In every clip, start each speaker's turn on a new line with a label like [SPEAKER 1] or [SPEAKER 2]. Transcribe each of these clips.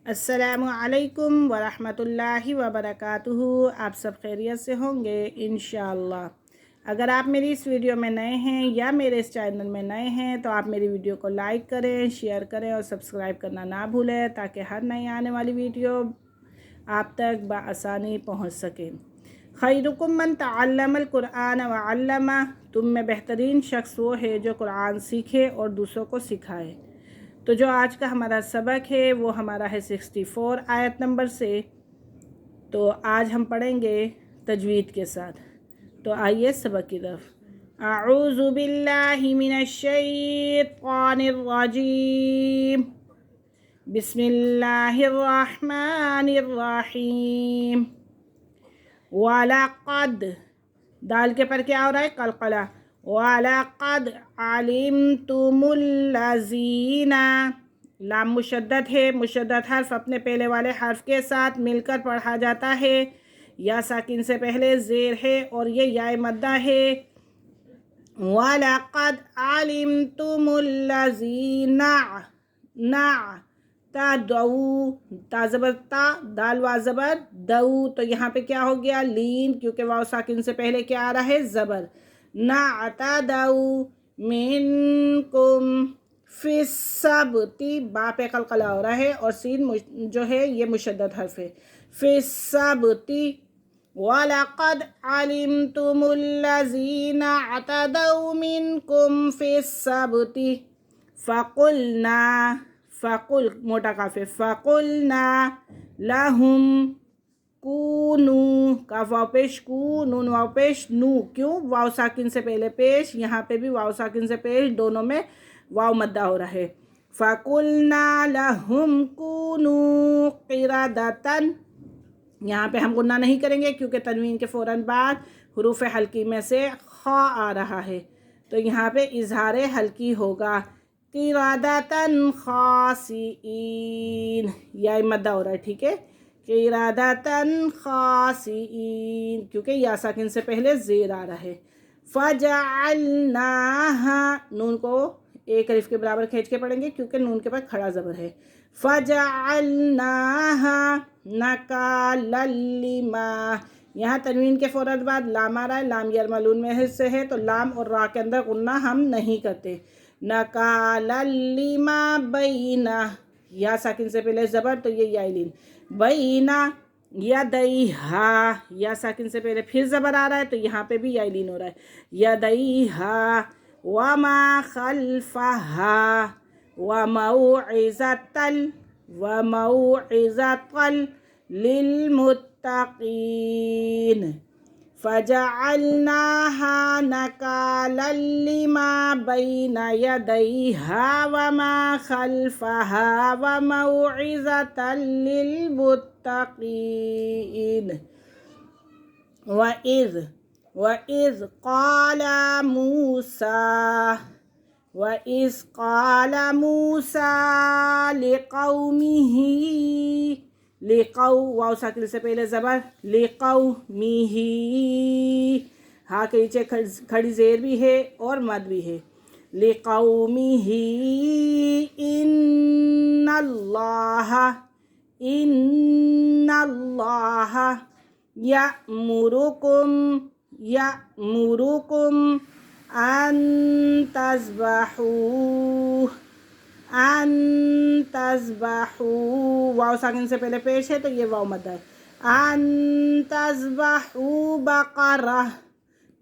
[SPEAKER 1] السلام علیکم ورحمۃ اللہ وبرکاتہ۔ آپ سب خیریت سے ہوں گے انشاءاللہ۔ اگر آپ میری اس ویڈیو میں نئے ہیں یا میرے اس چینل میں نئے ہیں تو آپ میری ویڈیو کو لائک کریں، شیئر کریں اور سبسکرائب کرنا نہ بھولیں تاکہ ہر نئی آنے والی ویڈیو آپ تک بآسانی پہنچ سکے۔ خیرکم من تعلم القرآن وعلمہ، تم میں بہترین شخص وہ ہے جو قرآن سیکھے اور دوسروں کو سکھائے۔ تو جو آج کا ہمارا سبق ہے وہ ہمارا ہے 64 آیت نمبر سے۔ تو آج ہم پڑھیں گے تجوید کے ساتھ۔ تو آئیے سبق کی طرف۔ اعوذ باللہ من الشیطان الرجیم، بسم اللہ الرحمن الرحیم۔ وَلَقَدْ، دال کے پر کیا ہو رہا ہے؟ قلقلہ۔ وَلَقَدْ عَلِمْتُمُ الَّذِينَ، لام مشدد ہے، مشدد حرف اپنے پہلے والے حرف کے ساتھ مل کر پڑھا جاتا ہے۔ یا ساکن سے پہلے زیر ہے اور یہ یا مدہ ہے۔ وَلَقَدْ عَلِمْتُمُ الَّذِينَ، تا دعو، تا زبر تا، دال وا زبر دعو، تو یہاں پہ کیا ہو گیا؟ لین، کیونکہ واو ساکن سے پہلے کیا آ رہا ہے؟ زبر۔ نعتدوا منکم فی السبت، با پہ قلقلہ ہو رہا ہے اور سین جو ہے یہ مشدد حرف ہے۔ فی السبت وَلَقَدْ عَلِمْتُمُ الَّذِينَ اعْتَدَوْا مِنْكُمْ فِي السَّبْتِ فَقُلْنَا، فَقُل موٹا کاف ہے، فَقُلْنَا لَهُمْ کونو، کاف واو پیش کو، نون واو پیش نو، کیوں؟ واو ساکن سے پہلے پیش، یہاں پہ بھی واو ساکن سے پیش، دونوں میں واو مدہ ہو رہا ہے۔ فَقُلْنَا لَهُمْ كُونُوا قِرَدَةً، یہاں پہ ہم غنہ نہیں کریں گے کیونکہ تنوین کے فوراً بعد حروف حلقی میں سے خا آ رہا ہے، تو یہاں پہ اظہار حلقی ہوگا۔ قِرَدَةً خَاسِئِينَ، یا مدہ ہو رہا ہے، ٹھیک ہے؟ قِرَدَةً خَاسِئِينَ، کیونکہ یا ساکن سے پہلے زیر آ رہا ہے۔ فَجَعَلْنَاهَا، نون کو ایک الف کے برابر کھینچ کے پڑھیں گے کیونکہ نون کے بعد کھڑا زبر ہے۔ فَجَعَلْنَاهَا نَكَالًا لِمَا، یہاں تنوین کے فوراً بعد لام آ رہا ہے، لام یرملون میں سے ہے تو لام اور را کے اندر غنہ ہم نہیں کرتے۔ نَكَالًا لِمَا بَيْنَ، یا ساکن سے پہلے زبر تو یہ یائلین، بَيْنَ یدیہا، یا ساکن سے پہلے پھر زبر آ رہا ہے تو یہاں پہ بھی یائلین ہو رہا ہے، یدیہا وَمَا خَلْفَہا وَمَوْعِظَةً لِلْمُتَّقِينَ۔ فَجَعَلْنَاهَا نَكَالًا لِمَا بَيْنَ يَدَيْهَا وَمَا خَلْفَهَا وَمَوْعِظَةً لِلْمُتَّقِينَ۔ وَإِذْ قَالَ مُوسَى لِقَوْمِهِ، واو ساکن سے پہلے زبر، لِقَوْمِهِ، ہاں کے نیچے کھڑی زیر بھی ہے اور مد بھی ہے۔ لِقَوْمِهِ إِنَّ اللَّهَ يَأْمُرُكُمْ أَن تذبحوا، واو ساکن سے پہلے پیش ہے تو یہ واو مد ہے۔ أن تذبحوا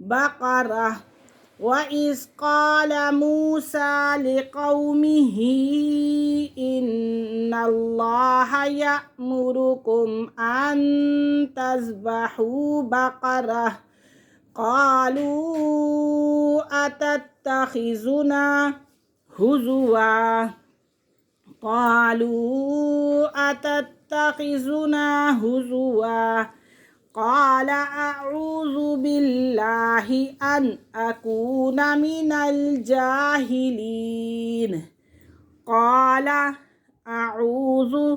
[SPEAKER 1] بقرة وَإِذْ قَالَ مُوسَى لِقَوْمِهِ إِنَّ اللَّهَ يَأْمُرُكُمْ أَن تذبحوا بقرة قَالُوا أَتَتَّخِذُنَا هُزُوًا قَالَ أَعُوذُ بِاللَّهِ أَنْ أَكُونَ مِنَ الْجَاهِلِينَ۔ قَالَ أَعُوذُ،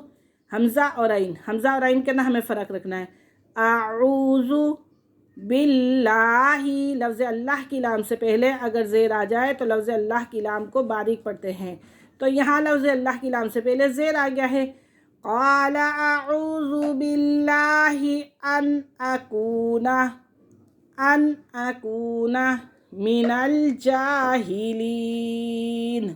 [SPEAKER 1] حمزہ اور عین، حمزہ اور عین کے اندر ہمیں فرق رکھنا ہے۔ أعوذ باللہ، لفظ اللہ کی لام سے پہلے اگر زیر آ جائے تو لفظ اللہ کی لام کو باریک پڑھتے ہیں، تو یہاں لفظ اللہ کی لام سے پہلے زیر آ گیا ہے۔ قال اعوذ باللہ ان اکون من الجاہلین۔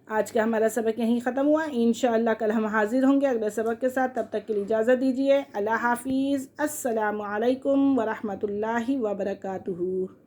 [SPEAKER 1] آج کا ہمارا سبق یہیں ختم ہوا، انشاءاللہ کل ہم حاضر ہوں گے اگلے سبق کے ساتھ، تب تک کے لیے اجازت دیجیے، اللہ حافظ، السلام علیکم ورحمۃ اللہ وبرکاتہ۔